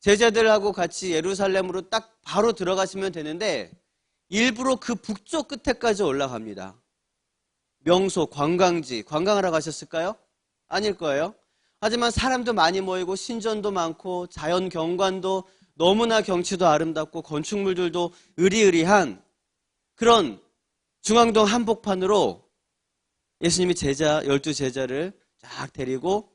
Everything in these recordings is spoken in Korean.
제자들하고 같이 예루살렘으로 딱 바로 들어가시면 되는데 일부러 그 북쪽 끝에까지 올라갑니다. 명소, 관광지, 관광하러 가셨을까요? 아닐 거예요. 하지만 사람도 많이 모이고 신전도 많고 자연 경관도 너무나 경치도 아름답고 건축물들도 으리으리한 그런 중앙동 한복판으로 예수님이 12제자를 쫙 데리고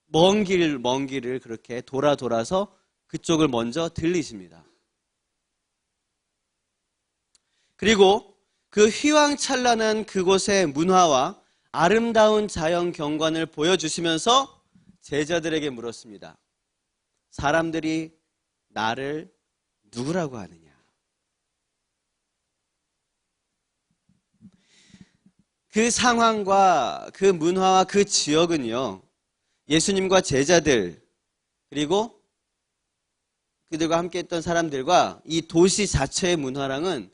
먼 길을 그렇게 돌아서 그쪽을 먼저 들리십니다. 그리고 그 휘황찬란한 그곳의 문화와 아름다운 자연 경관을 보여주시면서 제자들에게 물었습니다. 사람들이 나를 누구라고 하느냐? 그 상황과 그 문화와 그 지역은요, 예수님과 제자들 그리고 그들과 함께 했던 사람들과 이 도시 자체의 문화랑은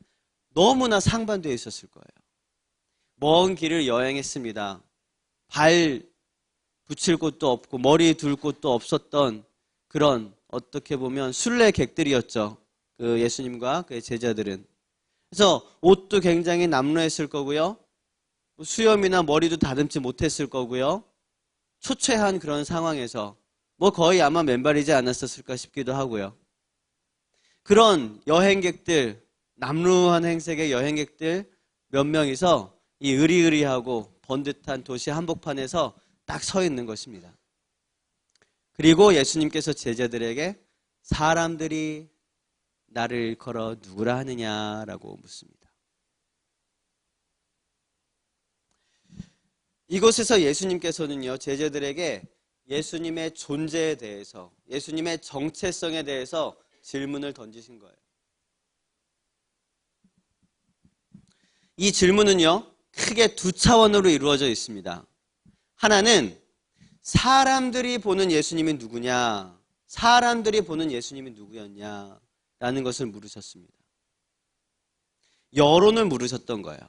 너무나 상반되어 있었을 거예요. 먼 길을 여행했습니다. 발 붙일 곳도 없고 머리 둘 곳도 없었던 그런 어떻게 보면 순례객들이었죠. 그 예수님과 그의 제자들은. 그래서 옷도 굉장히 남루했을 거고요. 수염이나 머리도 다듬지 못했을 거고요. 초췌한 그런 상황에서 거의 아마 맨발이지 않았었을까 싶기도 하고요. 그런 여행객들, 남루한 행색의 여행객들 몇 명이서 이 으리으리하고 번듯한 도시 한복판에서 딱 서 있는 것입니다. 그리고 예수님께서 제자들에게 사람들이 나를 일컬어 누구라 하느냐라고 묻습니다. 이곳에서 예수님께서는요, 제자들에게 예수님의 존재에 대해서, 예수님의 정체성에 대해서 질문을 던지신 거예요. 이 질문은요, 크게 두 차원으로 이루어져 있습니다. 하나는 사람들이 보는 예수님이 누구냐, 사람들이 보는 예수님이 누구였냐 라는 것을 물으셨습니다. 여론을 물으셨던 거예요.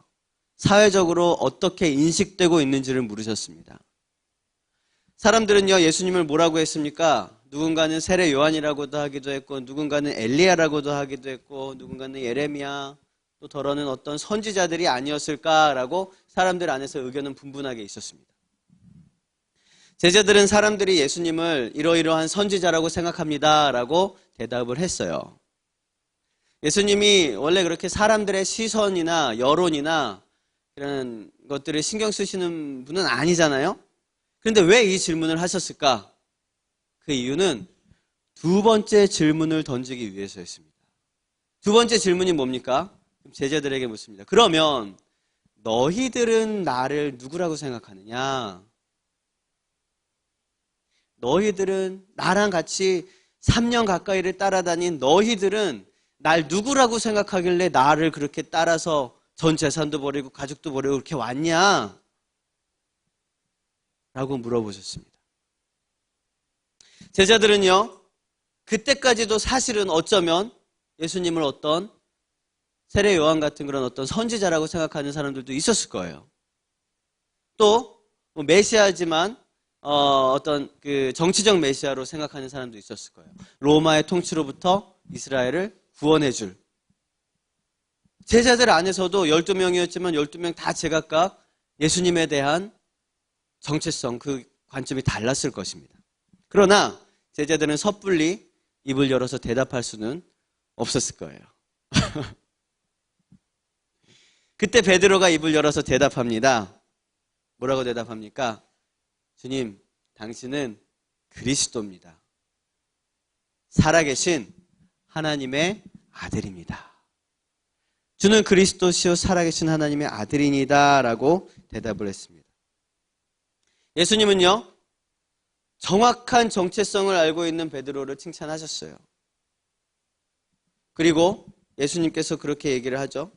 사회적으로 어떻게 인식되고 있는지를 물으셨습니다. 사람들은요, 예수님을 뭐라고 했습니까? 누군가는 세례 요한이라고도 하기도 했고, 누군가는 엘리야라고도 하기도 했고, 누군가는 예레미야, 또 더러는 어떤 선지자들이 아니었을까라고 사람들 안에서 의견은 분분하게 있었습니다. 제자들은 사람들이 예수님을 이러이러한 선지자라고 생각합니다라고 대답을 했어요. 예수님이 원래 그렇게 사람들의 시선이나 여론이나 이런 것들을 신경 쓰시는 분은 아니잖아요. 그런데 왜 이 질문을 하셨을까? 그 이유는 두 번째 질문을 던지기 위해서였습니다. 두 번째 질문이 뭡니까? 제자들에게 묻습니다. 그러면 너희들은 나를 누구라고 생각하느냐? 너희들은 나랑 같이 3년 가까이를 따라다닌 너희들은 날 누구라고 생각하길래 나를 그렇게 따라서 전 재산도 버리고 가족도 버리고 그렇게 왔냐? 라고 물어보셨습니다. 제자들은요, 그때까지도 사실은 어쩌면 예수님을 어떤 세례 요한 같은 그런 어떤 선지자라고 생각하는 사람들도 있었을 거예요. 또 메시아지만 어떤 그 정치적 메시아로 생각하는 사람도 있었을 거예요. 로마의 통치로부터 이스라엘을 구원해줄. 제자들 안에서도 12명이었지만 12명 다 제각각 예수님에 대한 정체성, 그 관점이 달랐을 것입니다. 그러나 제자들은 섣불리 입을 열어서 대답할 수는 없었을 거예요. 그때 베드로가 입을 열어서 대답합니다. 뭐라고 대답합니까? 주님, 당신은 그리스도입니다. 살아계신 하나님의 아들입니다. 주는 그리스도시요 살아계신 하나님의 아들이니다 라고 대답을 했습니다. 예수님은요, 정확한 정체성을 알고 있는 베드로를 칭찬하셨어요. 그리고 예수님께서 그렇게 얘기를 하죠.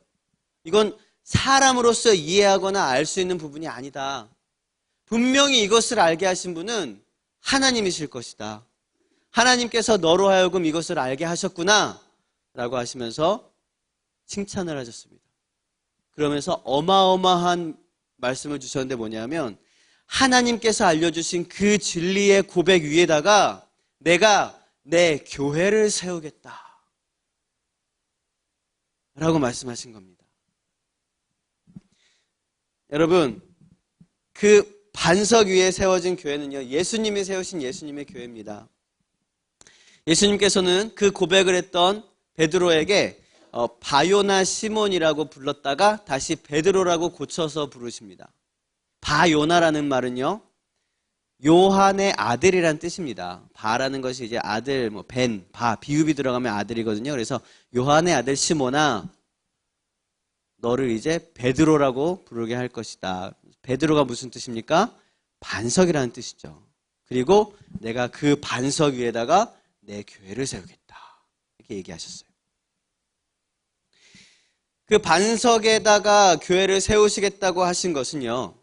이건 사람으로서 이해하거나 알 수 있는 부분이 아니다. 분명히 이것을 알게 하신 분은 하나님이실 것이다. 하나님께서 너로 하여금 이것을 알게 하셨구나 라고 하시면서 칭찬을 하셨습니다. 그러면서 어마어마한 말씀을 주셨는데 뭐냐면 하나님께서 알려주신 그 진리의 고백 위에다가 내가 내 교회를 세우겠다 라고 말씀하신 겁니다. 여러분, 그 반석 위에 세워진 교회는요, 예수님이 세우신 예수님의 교회입니다. 예수님께서는 그 고백을 했던 베드로에게 바요나 시몬이라고 불렀다가 다시 베드로라고 고쳐서 부르십니다. 바요나라는 말은요, 요한의 아들이란 뜻입니다. 바라는 것이 이제 아들, 비읍이 들어가면 아들이거든요. 그래서 요한의 아들 시몬아, 너를 이제 베드로라고 부르게 할 것이다. 베드로가 무슨 뜻입니까? 반석이라는 뜻이죠. 그리고 내가 그 반석 위에다가 내 교회를 세우겠다. 이렇게 얘기하셨어요. 그 반석에다가 교회를 세우시겠다고 하신 것은요,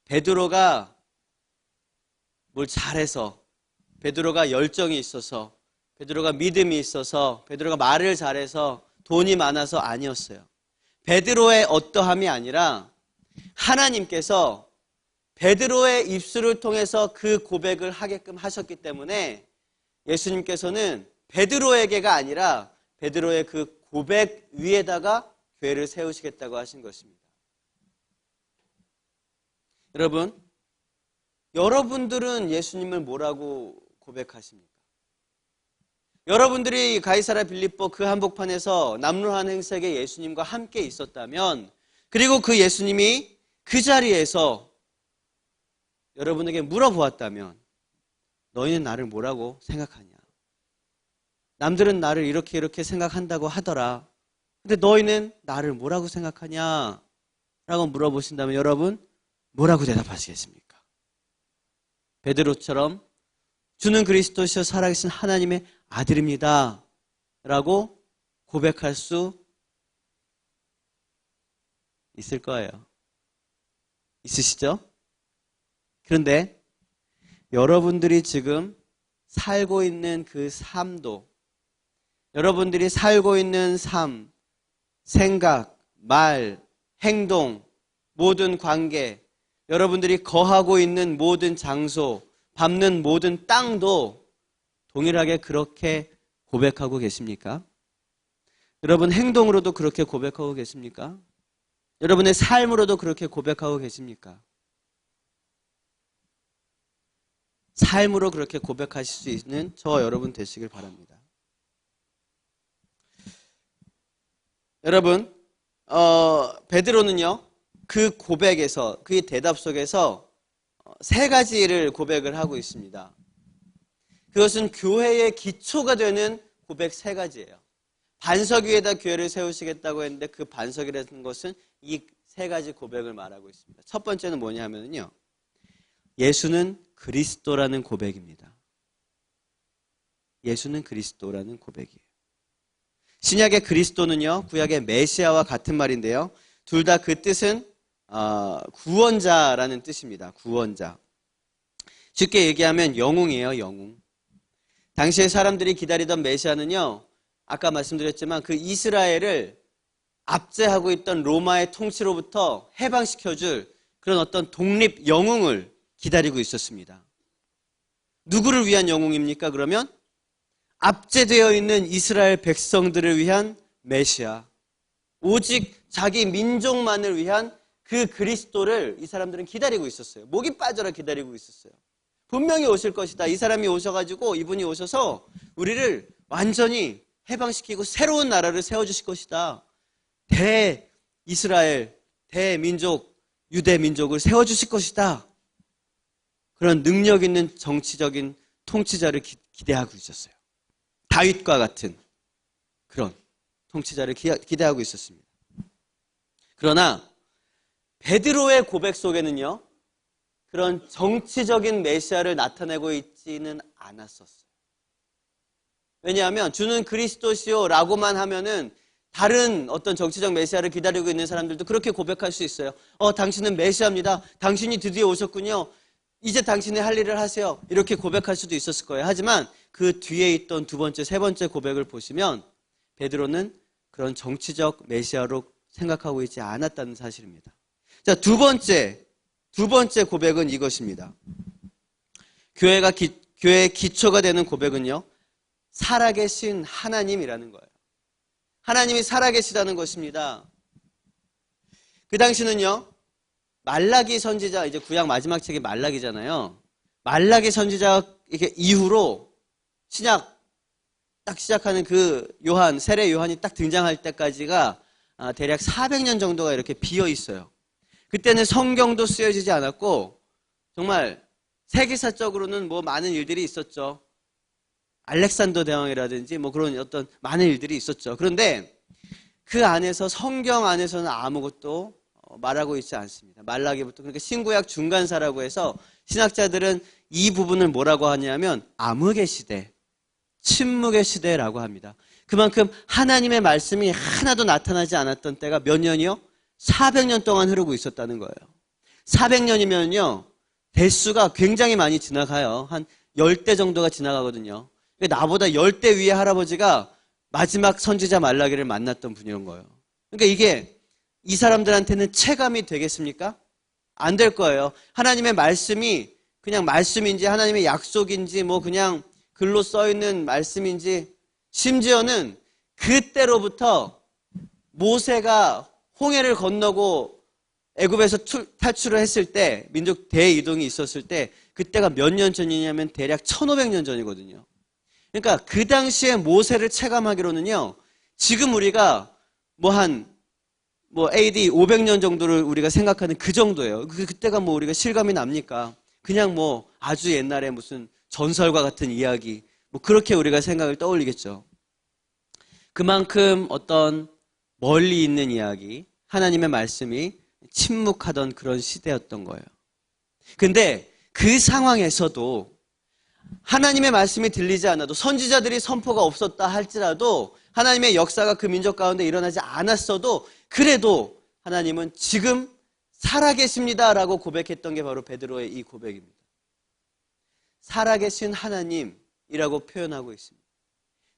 베드로가 뭘 잘해서, 베드로가 열정이 있어서, 베드로가 믿음이 있어서, 베드로가 말을 잘해서, 돈이 많아서 아니었어요. 베드로의 어떠함이 아니라 하나님께서 베드로의 입술을 통해서 그 고백을 하게끔 하셨기 때문에 예수님께서는 베드로에게가 아니라 베드로의 그 고백 위에다가 교회를 세우시겠다고 하신 것입니다. 여러분들은 예수님을 뭐라고 고백하십니까? 여러분들이 가이사랴 빌립보 그 한복판에서 남루한 행색의 예수님과 함께 있었다면, 그리고 그 예수님이 그 자리에서 여러분에게 물어보았다면, 너희는 나를 뭐라고 생각하냐? 남들은 나를 이렇게 생각한다고 하더라. 근데 너희는 나를 뭐라고 생각하냐? 라고 물어보신다면 여러분 뭐라고 대답하시겠습니까? 베드로처럼 주는 그리스도시요 살아계신 하나님의 아들입니다 라고 고백할 수 있을 거예요. 있으시죠? 그런데 여러분들이 지금 살고 있는 그 삶도, 여러분들이 살고 있는 삶, 생각, 말, 행동, 모든 관계, 여러분들이 거하고 있는 모든 장소, 밟는 모든 땅도 동일하게 그렇게 고백하고 계십니까? 여러분 행동으로도 그렇게 고백하고 계십니까? 여러분의 삶으로도 그렇게 고백하고 계십니까? 삶으로 그렇게 고백하실 수 있는 저와 여러분 되시길 바랍니다. 여러분, 베드로는요, 그 고백에서, 그 대답 속에서 세 가지를 고백을 하고 있습니다. 그것은 교회의 기초가 되는 고백 세 가지예요. 반석 위에다 교회를 세우시겠다고 했는데 그 반석이라는 것은 이 세 가지 고백을 말하고 있습니다. 첫 번째는 뭐냐 하면요, 예수는 그리스도라는 고백입니다. 예수는 그리스도라는 고백이에요. 신약의 그리스도는요, 구약의 메시아와 같은 말인데요, 둘 다 그 뜻은 구원자라는 뜻입니다. 구원자. 쉽게 얘기하면 영웅이에요, 영웅. 당시에 사람들이 기다리던 메시아는요, 아까 말씀드렸지만 그 이스라엘을 압제하고 있던 로마의 통치로부터 해방시켜줄 그런 어떤 독립 영웅을 기다리고 있었습니다. 누구를 위한 영웅입니까? 그러면 압제되어 있는 이스라엘 백성들을 위한 메시아, 오직 자기 민족만을 위한 그 그리스도를 이 사람들은 기다리고 있었어요. 목이 빠져라 기다리고 있었어요. 분명히 오실 것이다. 이 사람이 오셔가지고, 이분이 오셔서 우리를 완전히 해방시키고 새로운 나라를 세워주실 것이다. 대이스라엘, 대민족, 유대민족을 세워주실 것이다. 그런 능력 있는 정치적인 통치자를 기대하고 있었어요. 다윗과 같은 그런 통치자를 기대하고 있었습니다. 그러나 베드로의 고백 속에는요, 그런 정치적인 메시아를 나타내고 있지는 않았었어요. 왜냐하면 주는 그리스도시요 라고만 하면은 다른 어떤 정치적 메시아를 기다리고 있는 사람들도 그렇게 고백할 수 있어요. 당신은 메시아입니다. 당신이 드디어 오셨군요. 이제 당신이 할 일을 하세요. 이렇게 고백할 수도 있었을 거예요. 하지만 그 뒤에 있던 두 번째, 세 번째 고백을 보시면 베드로는 그런 정치적 메시아로 생각하고 있지 않았다는 사실입니다. 자, 두 번째 고백은 이것입니다. 교회의 기초가 되는 고백은요, 살아계신 하나님이라는 거예요. 하나님이 살아계시다는 것입니다. 그 당시는요, 말라기 선지자, 이제 구약 마지막 책이 말라기잖아요. 말라기 선지자 이렇게 이후로 신약 딱 시작하는 그 요한, 세례 요한이 딱 등장할 때까지가 대략 400년 정도가 이렇게 비어 있어요. 그때는 성경도 쓰여지지 않았고, 정말 세계사적으로는 뭐 많은 일들이 있었죠. 알렉산더 대왕이라든지 뭐 그런 어떤 많은 일들이 있었죠. 그런데 그 안에서, 성경 안에서는 아무것도 말하고 있지 않습니다. 말라기부터. 그러니까 신구약 중간사라고 해서 신학자들은 이 부분을 뭐라고 하냐면 암흑의 시대, 침묵의 시대라고 합니다. 그만큼 하나님의 말씀이 하나도 나타나지 않았던 때가 몇 년이요? 400년 동안 흐르고 있었다는 거예요. 400년이면요, 대수가 굉장히 많이 지나가요. 한 10대 정도가 지나가거든요. 나보다 10대 위의 할아버지가 마지막 선지자 말라기를 만났던 분이란 거예요. 그러니까 이게 이 사람들한테는 체감이 되겠습니까? 안 될 거예요. 하나님의 말씀이 그냥 말씀인지 하나님의 약속인지 뭐 그냥 글로 써있는 말씀인지, 심지어는 그때로부터 모세가 홍해를 건너고 애굽에서 탈출을 했을 때, 민족 대이동이 있었을 때, 그때가 몇 년 전이냐면 대략 1500년 전이거든요. 그러니까 그 당시에 모세를 체감하기로는요, 지금 우리가 AD 500년 정도를 우리가 생각하는 그 정도예요. 그때가 뭐 우리가 실감이 납니까? 그냥 뭐 아주 옛날에 무슨 전설과 같은 이야기, 뭐 그렇게 우리가 생각을 떠올리겠죠. 그만큼 어떤 멀리 있는 이야기, 하나님의 말씀이 침묵하던 그런 시대였던 거예요. 근데 그 상황에서도 하나님의 말씀이 들리지 않아도, 선지자들이 선포가 없었다 할지라도, 하나님의 역사가 그 민족 가운데 일어나지 않았어도, 그래도 하나님은 지금 살아계십니다라고 고백했던 게 바로 베드로의 이 고백입니다. 살아계신 하나님이라고 표현하고 있습니다.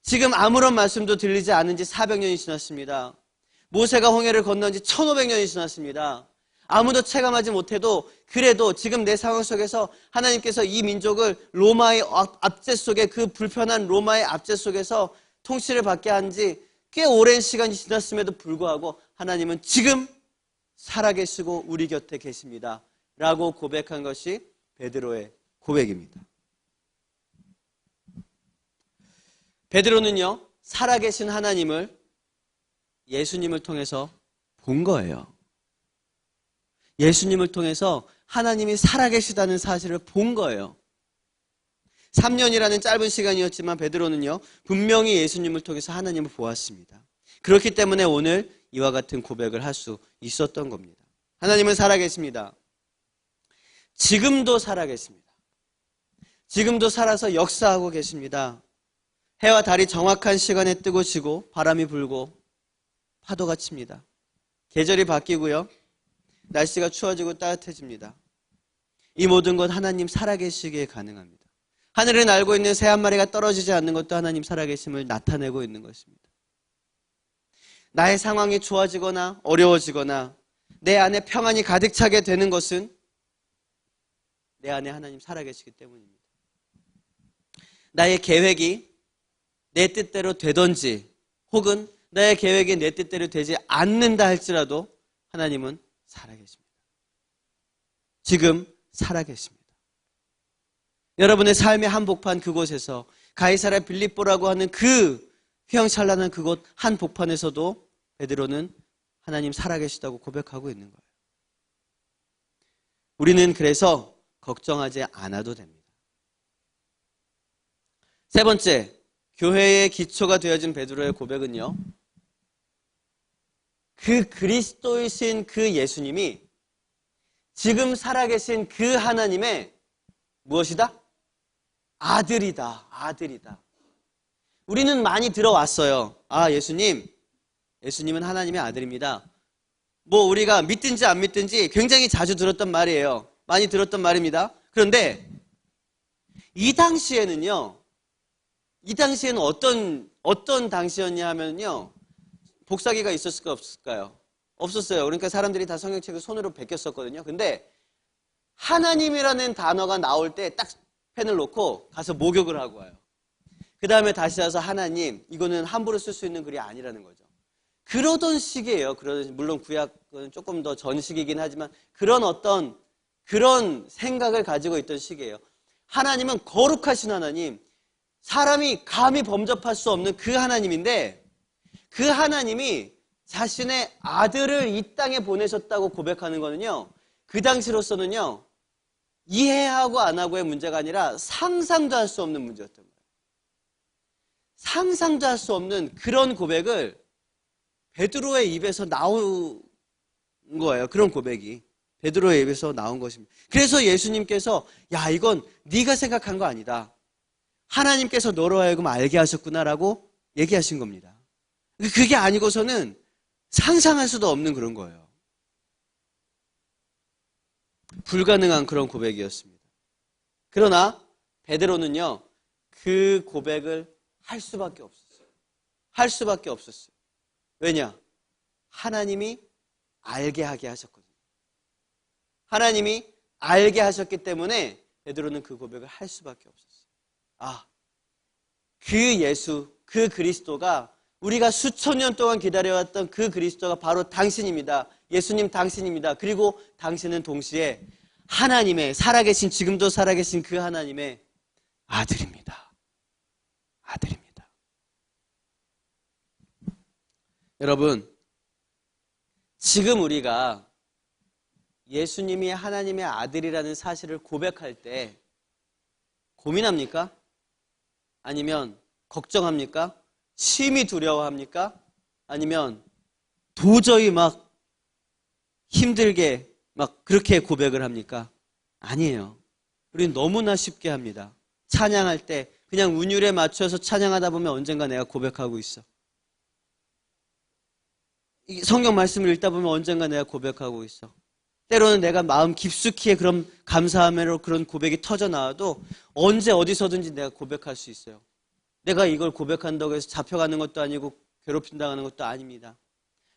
지금 아무런 말씀도 들리지 않은 지 400년이 지났습니다. 모세가 홍해를 건넌 지 1500년이 지났습니다. 아무도 체감하지 못해도, 그래도 지금 내 상황 속에서 하나님께서 이 민족을 로마의 압제 속에, 그 불편한 로마의 압제 속에서 통치를 받게 한 지 꽤 오랜 시간이 지났음에도 불구하고 하나님은 지금 살아계시고 우리 곁에 계십니다 라고 고백한 것이 베드로의 고백입니다. 베드로는요, 살아계신 하나님을, 예수님을 통해서 본 거예요. 예수님을 통해서 하나님이 살아계시다는 사실을 본 거예요. 3년이라는 짧은 시간이었지만 베드로는요, 분명히 예수님을 통해서 하나님을 보았습니다. 그렇기 때문에 오늘 이와 같은 고백을 할 수 있었던 겁니다. 하나님은 살아계십니다. 지금도 살아계십니다. 지금도 살아서 역사하고 계십니다. 해와 달이 정확한 시간에 뜨고 지고, 바람이 불고 파도가 칩니다. 계절이 바뀌고요, 날씨가 추워지고 따뜻해집니다. 이 모든 것 하나님 살아계시기에 가능합니다. 하늘을 날고 있는 새 한 마리가 떨어지지 않는 것도 하나님 살아계심을 나타내고 있는 것입니다. 나의 상황이 좋아지거나 어려워지거나 내 안에 평안이 가득 차게 되는 것은 내 안에 하나님 살아계시기 때문입니다. 나의 계획이 내 뜻대로 되든지, 혹은 나의 계획이 내 뜻대로 되지 않는다 할지라도 하나님은 살아계십니다. 지금 살아계십니다. 여러분의 삶의 한복판 그곳에서, 가이사랴 빌립보라고 하는 그 휘황찬란한 그곳 한복판에서도 베드로는 하나님 살아계시다고 고백하고 있는 거예요. 우리는 그래서 걱정하지 않아도 됩니다. 세 번째, 교회의 기초가 되어진 베드로의 고백은요, 그 그리스도이신 그 예수님이 지금 살아계신 그 하나님의 무엇이다? 아들이다. 아들이다. 우리는 많이 들어왔어요. 예수님은 하나님의 아들입니다. 뭐 우리가 믿든지 안 믿든지 굉장히 자주 들었던 말이에요. 많이 들었던 말입니다. 그런데 이 당시에는 어떤 당시였냐 하면요, 복사기가 있었을까 없을까요? 없었어요. 그러니까 사람들이 다 성경책을 손으로 베꼈었거든요. 근데 하나님이라는 단어가 나올 때 딱 펜을 놓고 가서 목욕을 하고 와요. 그 다음에 다시 와서 하나님, 이거는 함부로 쓸 수 있는 글이 아니라는 거죠. 그러던 시기예요. 물론 구약은 조금 더 전시기이긴 하지만 그런 생각을 가지고 있던 시기예요. 하나님은 거룩하신 하나님, 사람이 감히 범접할 수 없는 그 하나님인데 그 하나님이 자신의 아들을 이 땅에 보내셨다고 고백하는 거는요, 그 당시로서는요, 이해하고 안 하고의 문제가 아니라 상상도 할 수 없는 문제였던 거예요. 상상도 할 수 없는 그런 고백을 베드로의 입에서 나온 거예요. 그런 고백이 베드로의 입에서 나온 것입니다. 그래서 예수님께서 야, 이건 네가 생각한 거 아니다. 하나님께서 너로 하여금 알게 하셨구나라고 얘기하신 겁니다. 그게 아니고서는 상상할 수도 없는 그런 거예요. 불가능한 그런 고백이었습니다. 그러나 베드로는요, 그 고백을 할 수밖에 없었어요. 할 수밖에 없었어요. 왜냐? 하나님이 알게 하게 하셨거든요. 하나님이 알게 하셨기 때문에 베드로는 그 고백을 할 수밖에 없었어요. 아, 그 예수, 그 그리스도가 우리가 수천 년 동안 기다려왔던 그 그리스도가 바로 당신입니다. 예수님 당신입니다. 그리고 당신은 동시에 하나님의 살아계신, 지금도 살아계신 그 하나님의 아들입니다. 아들입니다. 여러분, 지금 우리가 예수님이 하나님의 아들이라는 사실을 고백할 때 고민합니까? 아니면 걱정합니까? 심히 두려워합니까? 아니면 도저히 막 힘들게 막 그렇게 고백을 합니까? 아니에요. 우리는 너무나 쉽게 합니다. 찬양할 때 그냥 운율에 맞춰서 찬양하다 보면 언젠가 내가 고백하고 있어. 성경 말씀을 읽다 보면 언젠가 내가 고백하고 있어. 때로는 내가 마음 깊숙이에 그런 감사함으로 그런 고백이 터져 나와도 언제 어디서든지 내가 고백할 수 있어요. 내가 이걸 고백한다고 해서 잡혀가는 것도 아니고 괴롭힌다는 것도 아닙니다.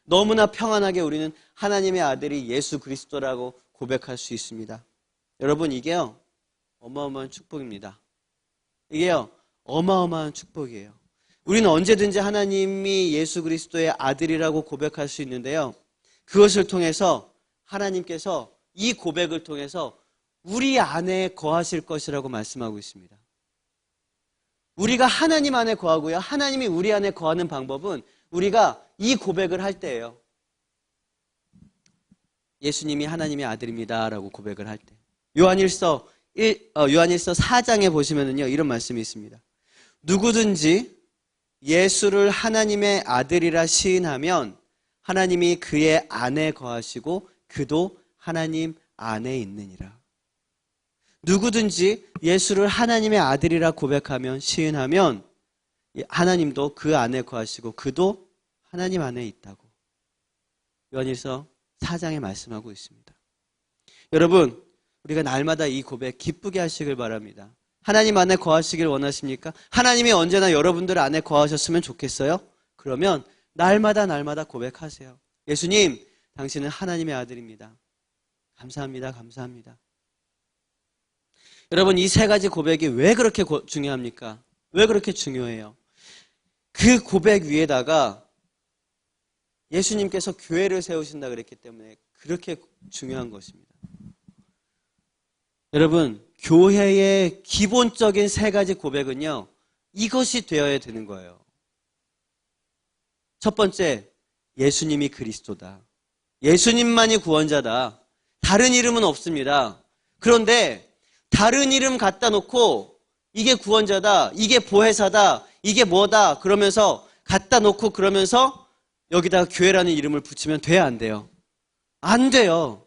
너무나 평안하게 우리는 하나님의 아들이 예수 그리스도라고 고백할 수 있습니다. 여러분, 이게요, 어마어마한 축복입니다. 이게요, 어마어마한 축복이에요. 우리는 언제든지 하나님이 예수 그리스도의 아들이라고 고백할 수 있는데요, 그것을 통해서 하나님께서 이 고백을 통해서 우리 안에 거하실 것이라고 말씀하고 있습니다. 우리가 하나님 안에 거하고요, 하나님이 우리 안에 거하는 방법은 우리가 이 고백을 할 때예요. 예수님이 하나님의 아들입니다 라고 고백을 할 때. 요한일서 4장에 보시면은요, 이런 말씀이 있습니다. 누구든지 예수를 하나님의 아들이라 시인하면 하나님이 그의 안에 거하시고 그도 하나님 안에 있느니라. 누구든지 예수를 하나님의 아들이라 고백하면, 시인하면 하나님도 그 안에 거하시고 그도 하나님 안에 있다고 요한일서 4장에 말씀하고 있습니다. 여러분, 우리가 날마다 이 고백 기쁘게 하시길 바랍니다. 하나님 안에 거하시길 원하십니까? 하나님이 언제나 여러분들 안에 거하셨으면 좋겠어요? 그러면 날마다 고백하세요. 예수님, 당신은 하나님의 아들입니다. 감사합니다. 감사합니다. 여러분, 이 세 가지 고백이 왜 그렇게 중요합니까? 왜 그렇게 중요해요? 그 고백 위에다가 예수님께서 교회를 세우신다 그랬기 때문에 그렇게 중요한 것입니다. 여러분, 교회의 기본적인 세 가지 고백은요, 이것이 되어야 되는 거예요. 첫 번째, 예수님이 그리스도다. 예수님만이 구원자다. 다른 이름은 없습니다. 그런데 다른 이름 갖다 놓고 이게 구원자다, 이게 보혜사다, 이게 뭐다 그러면서 갖다 놓고 그러면서 여기다가 교회라는 이름을 붙이면 돼야 안 돼요? 안 돼요.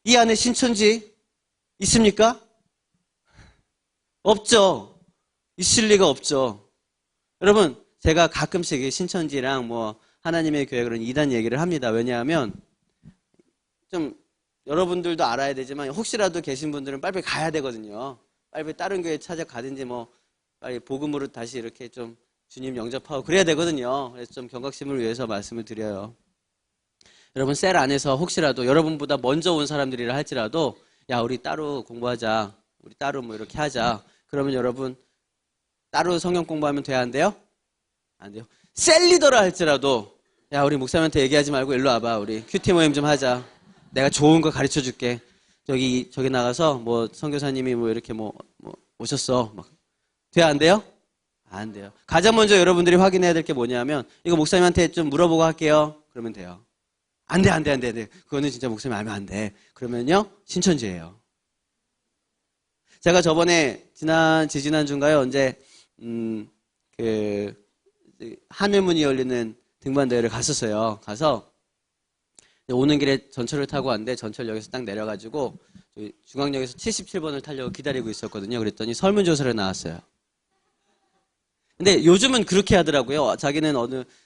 이 안에 신천지 있습니까? 없죠. 있을 리가 없죠. 여러분, 제가 가끔씩 신천지랑 뭐 하나님의 교회 그런 이단 얘기를 합니다. 왜냐하면 좀 여러분들도 알아야 되지만 혹시라도 계신 분들은 빨리 가야 되거든요. 빨리 다른 교회 찾아가든지 뭐 빨리 복음으로 다시 이렇게 좀 주님 영접하고 그래야 되거든요. 그래서 좀 경각심을 위해서 말씀을 드려요. 여러분, 셀 안에서 혹시라도 여러분보다 먼저 온 사람들이라 할지라도 야, 우리 따로 공부하자, 우리 따로 뭐 이렇게 하자. 그러면 여러분 따로 성경 공부하면 돼야 안 돼요? 안 돼요. 셀리더라 할지라도 야 우리 목사님한테 얘기하지 말고 일로 와봐. 우리 큐티 모임 좀 하자. 내가 좋은 거 가르쳐 줄게. 저기 나가서 뭐 선교사님이 뭐 이렇게 뭐 오셨어. 막 돼야 안 돼요? 안 돼요. 가장 먼저 여러분들이 확인해야 될 게 뭐냐면 이거 목사님한테 좀 물어보고 할게요. 그러면 돼요. 안 돼. 그거는 진짜 목사님 알면 안 돼. 그러면요 신천지예요. 제가 저번에 지지난주인가요? 언제 그 하늘문이 열리는 등반대회를 갔었어요. 가서 오는 길에 전철을 타고 왔는데 전철역에서 딱 내려가지고 중앙역에서 77번을 타려고 기다리고 있었거든요. 그랬더니 설문조사를 나왔어요. 근데 요즘은 그렇게 하더라고요. 자기는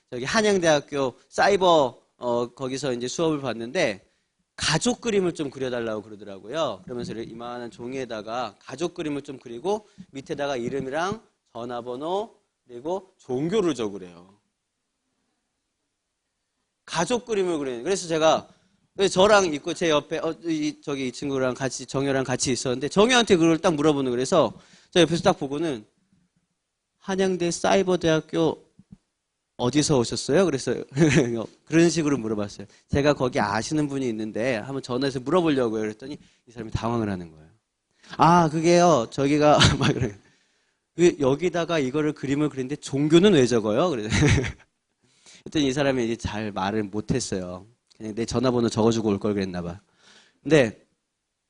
저기 한양대학교 사이버 거기서 이제 수업을 봤는데 가족 그림을 좀 그려달라고 그러더라고요. 그러면서 이만한 종이에다가 가족 그림을 좀 그리고 밑에다가 이름이랑 전화번호 그리고 종교를 적으래요. 가족 그림을 그리는. 그래서 제가 저랑 있고 제 옆에 이 친구랑 같이 정효랑 같이 있었는데 정효한테 그걸 딱 물어보는. 그래서 저 옆에서 딱 보고는 한양대 사이버대학교 어디서 오셨어요? 그래서 그런 식으로 물어봤어요. 제가 거기 아시는 분이 있는데 한번 전화해서 물어보려고요. 그랬더니 이 사람이 당황을 하는 거예요. 아 그게요 저기가 막 그래. 여기다가 이거를 그림을 그리는데 종교는 왜 적어요? 그래서 그랬더니 이 사람이 이제 잘 말을 못했어요. 그냥 내 전화번호 적어주고 올 걸 그랬나 봐. 근데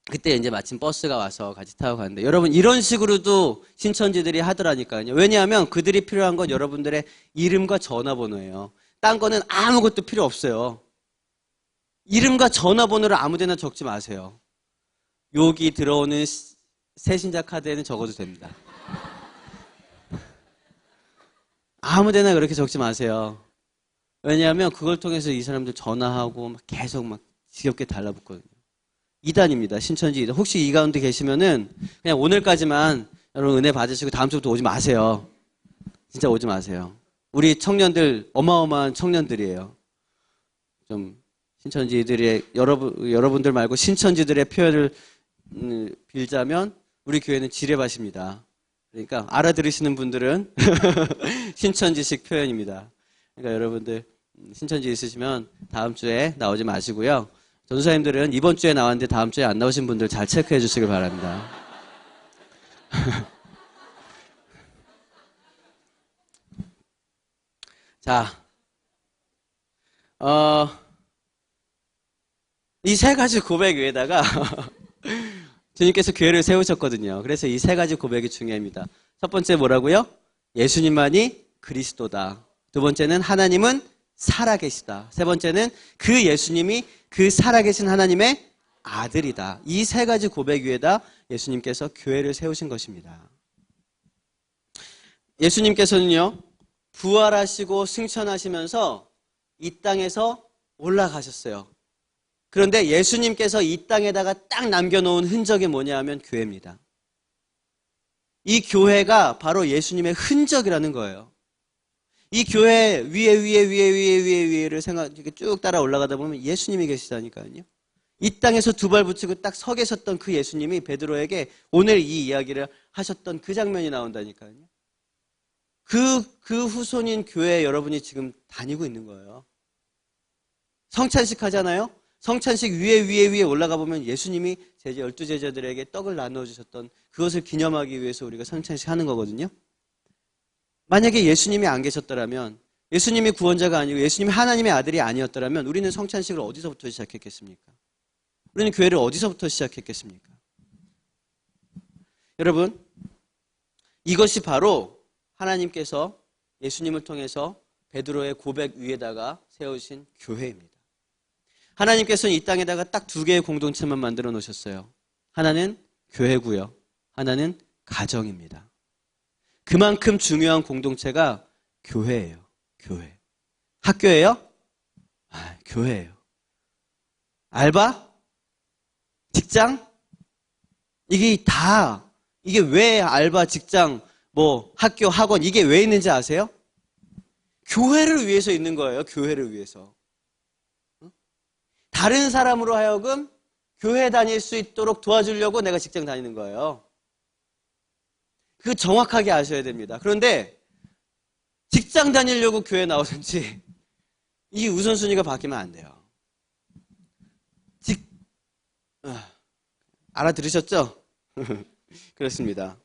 그때 이제 마침 버스가 와서 같이 타고 갔는데 여러분 이런 식으로도 신천지들이 하더라니까요. 왜냐하면 그들이 필요한 건 여러분들의 이름과 전화번호예요. 딴 거는 아무것도 필요 없어요. 이름과 전화번호를 아무데나 적지 마세요. 여기 들어오는 새신자 카드에는 적어도 됩니다. 아무데나 그렇게 적지 마세요. 왜냐하면 그걸 통해서 이 사람들 전화하고 막 계속 막 지겹게 달라붙거든요. 이단입니다. 신천지 이단. 혹시 이 가운데 계시면은 그냥 오늘까지만 여러분 은혜 받으시고 다음 주부터 오지 마세요. 진짜 오지 마세요. 우리 청년들 어마어마한 청년들이에요. 좀 신천지들의 여러분들 말고 신천지들의 표현을 빌자면 우리 교회는 지뢰밭입니다. 그러니까 알아들으시는 분들은 신천지식 표현입니다. 그러니까 여러분들 신천지 있으시면 다음 주에 나오지 마시고요. 전도사님들은 이번 주에 나왔는데 다음 주에 안 나오신 분들 잘 체크해 주시길 바랍니다. 자, 이 세 가지 고백 위에다가 주님께서 교회를 세우셨거든요. 그래서 이 세 가지 고백이 중요합니다. 첫 번째 뭐라고요? 예수님만이 그리스도다. 두 번째는 하나님은 살아계시다. 세 번째는 그 예수님이 그 살아계신 하나님의 아들이다. 이 세 가지 고백 위에다 예수님께서 교회를 세우신 것입니다. 예수님께서는요, 부활하시고 승천하시면서 이 땅에서 올라가셨어요. 그런데 예수님께서 이 땅에다가 딱 남겨놓은 흔적이 뭐냐 하면 교회입니다. 이 교회가 바로 예수님의 흔적이라는 거예요. 이 교회 위에를 이렇게 쭉 따라 올라가다 보면 예수님이 계시다니까요. 이 땅에서 두 발 붙이고 딱 서 계셨던 그 예수님이 베드로에게 오늘 이 이야기를 하셨던 그 장면이 나온다니까요. 그 후손인 교회에 여러분이 지금 다니고 있는 거예요. 성찬식 하잖아요. 성찬식 위에 올라가 보면 예수님이 12제자들에게 떡을 나누어 주셨던 그것을 기념하기 위해서 우리가 성찬식 하는 거거든요. 만약에 예수님이 안 계셨더라면, 예수님이 구원자가 아니고 예수님이 하나님의 아들이 아니었더라면 우리는 성찬식을 어디서부터 시작했겠습니까? 우리는 교회를 어디서부터 시작했겠습니까? 여러분, 이것이 바로 하나님께서 예수님을 통해서 베드로의 고백 위에다가 세우신 교회입니다. 하나님께서는 이 땅에다가 딱 두 개의 공동체만 만들어 놓으셨어요. 하나는 교회고요. 하나는 가정입니다. 그만큼 중요한 공동체가 교회예요. 교회. 학교예요? 교회예요. 알바? 직장? 이게 왜 알바, 직장, 학교, 학원 이게 왜 있는지 아세요? 교회를 위해서 있는 거예요. 교회를 위해서. 다른 사람으로 하여금 교회 다닐 수 있도록 도와주려고 내가 직장 다니는 거예요. 그 정확하게 아셔야 됩니다. 그런데 직장 다니려고 교회 나오든지 이 우선순위가 바뀌면 안 돼요. 알아들으셨죠? 그렇습니다.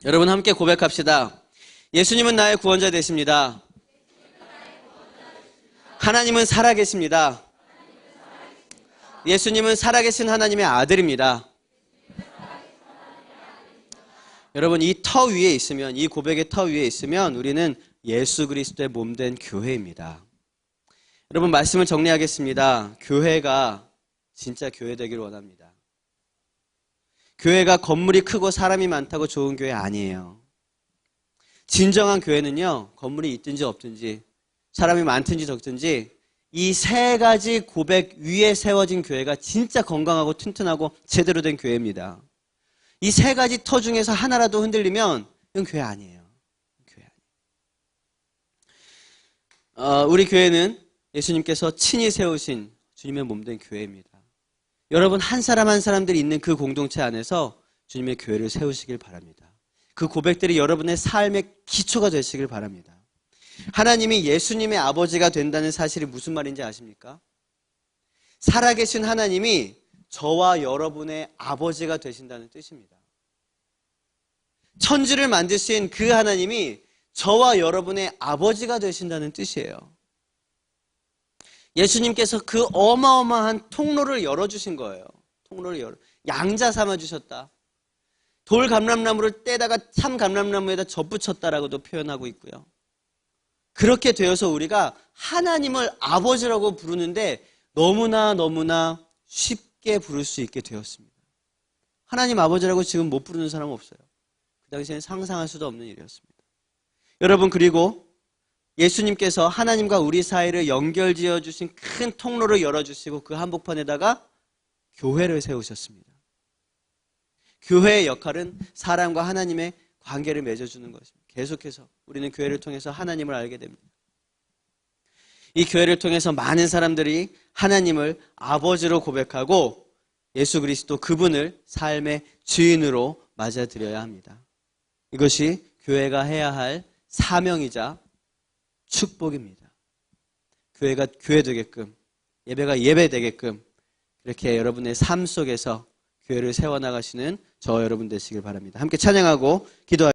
여러분 함께 고백합시다. 예수님은 나의 구원자 되십니다. 하나님은 살아계십니다. 예수님은 살아계신 하나님의 아들입니다. 여러분 이 터 위에 있으면, 이 고백의 터 위에 있으면 우리는 예수 그리스도의 몸된 교회입니다. 여러분 말씀을 정리하겠습니다. 교회가 진짜 교회 되기를 원합니다. 교회가 건물이 크고 사람이 많다고 좋은 교회 아니에요. 진정한 교회는요, 건물이 있든지 없든지 사람이 많든지 적든지 이 세 가지 고백 위에 세워진 교회가 진짜 건강하고 튼튼하고 제대로 된 교회입니다. 이 세 가지 터 중에서 하나라도 흔들리면 이건 교회 아니에요. 교회 아니에요. 우리 교회는 예수님께서 친히 세우신 주님의 몸된 교회입니다. 여러분 한 사람 한 사람들이 있는 그 공동체 안에서 주님의 교회를 세우시길 바랍니다. 그 고백들이 여러분의 삶의 기초가 되시길 바랍니다. 하나님이 예수님의 아버지가 된다는 사실이 무슨 말인지 아십니까? 살아계신 하나님이 저와 여러분의 아버지가 되신다는 뜻입니다. 천지를 만드신 그 하나님이 저와 여러분의 아버지가 되신다는 뜻이에요. 예수님께서 그 어마어마한 통로를 열어주신 거예요. 양자 삼아주셨다. 돌 감람나무를 떼다가 참 감람나무에다 접붙였다라고도 표현하고 있고요. 그렇게 되어서 우리가 하나님을 아버지라고 부르는데 너무나 쉽게 부를 수 있게 되었습니다. 하나님 아버지라고 지금 못 부르는 사람은 없어요. 그 당시에는 상상할 수도 없는 일이었습니다. 여러분 그리고 예수님께서 하나님과 우리 사이를 연결지어 주신 큰 통로를 열어주시고 그 한복판에다가 교회를 세우셨습니다. 교회의 역할은 사람과 하나님의 관계를 맺어주는 것입니다. 계속해서 우리는 교회를 통해서 하나님을 알게 됩니다. 이 교회를 통해서 많은 사람들이 하나님을 아버지로 고백하고 예수 그리스도 그분을 삶의 주인으로 맞아들여야 합니다. 이것이 교회가 해야 할 사명이자 축복입니다. 교회가 교회 되게끔, 예배가 예배 되게끔 이렇게 여러분의 삶 속에서 교회를 세워나가시는 저 여러분 되시길 바랍니다. 함께 찬양하고 기도하겠습니다.